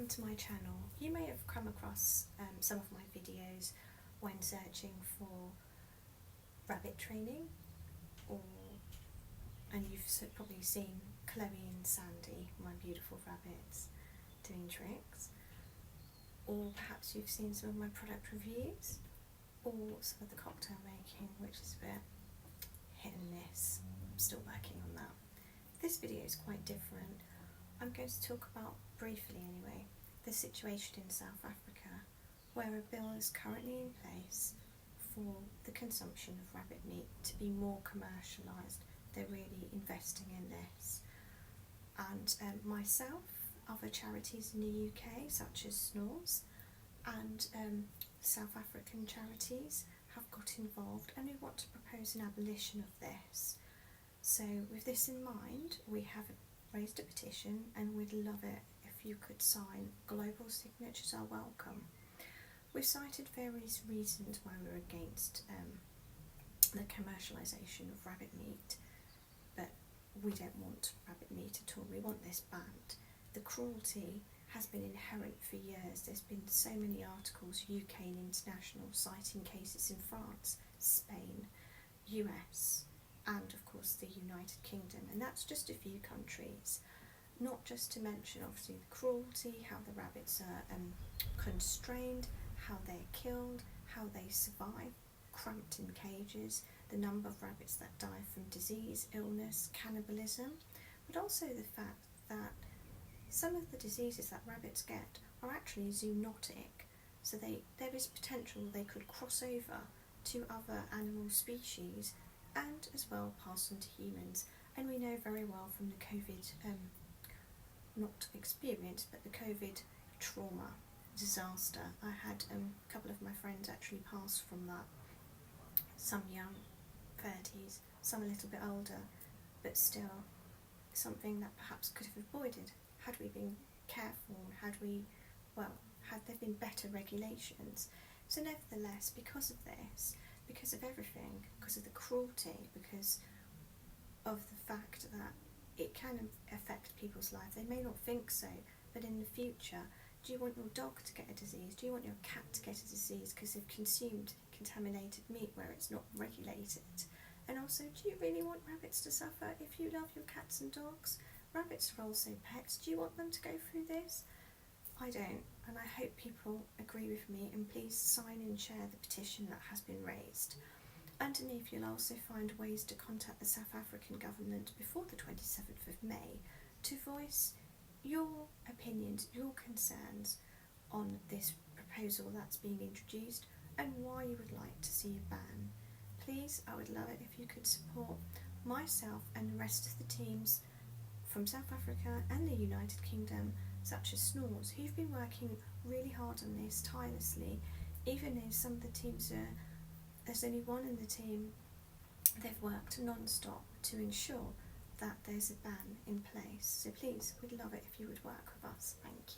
to my channel. You may have come across some of my videos when searching for rabbit training, and you've probably seen Chloe and Sandy, my beautiful rabbits, doing tricks, or perhaps you've seen some of my product reviews, or some of the cocktail making, which is a bit hit and miss. I'm still working on that. This video is quite different. I'm going to talk about, briefly anyway, the situation in South Africa, where a bill is currently in place for the consumption of rabbit meat to be more commercialised. They're really investing in this. And myself, other charities in the UK, such as Snores, and South African charities have got involved, and we want to propose an abolition of this. So with this in mind, we have raised a petition, and we'd love it if you could sign. Global signatures are welcome. We've cited various reasons why we're against the commercialisation of rabbit meat, but we don't want rabbit meat at all. We want this banned. The cruelty has been inherent for years. There's been so many articles, UK and international, citing cases in France, Spain, US, and of course the United Kingdom, and that's just a few countries. Not just to mention obviously the cruelty, how the rabbits are constrained, how they're killed, how they survive, cramped in cages, the number of rabbits that die from disease, illness, cannibalism, but also the fact that some of the diseases that rabbits get are actually zoonotic, so there is potential they could cross over to other animal species and as well pass on to humans. And we know very well from the COVID, not experience, but the COVID trauma disaster. I had a couple of my friends actually pass from that, some young 30s, some a little bit older, but still something that perhaps could have avoided had we been careful, had there been better regulations. So nevertheless, because of this, because of everything, because of the cruelty, because of the fact that it can affect people's lives, they may not think so, but in the future, do you want your dog to get a disease? Do you want your cat to get a disease because they've consumed contaminated meat where it's not regulated? And also, do you really want rabbits to suffer if you love your cats and dogs? Rabbits are also pets. Do you want them to go through this? I don't, and I hope people agree with me, and please sign and share the petition that has been raised. Underneath you'll also find ways to contact the South African government before the 27th of May to voice your opinions, your concerns on this proposal that's being introduced and why you would like to see a ban. Please, I would love it if you could support myself and the rest of the teams from South Africa and the United Kingdom, such as Snores, who've been working really hard on this tirelessly. Even though some of the teams there's only one in the team, they've worked non-stop to ensure that there's a ban in place. So please, we'd love it if you would work with us. Thank you.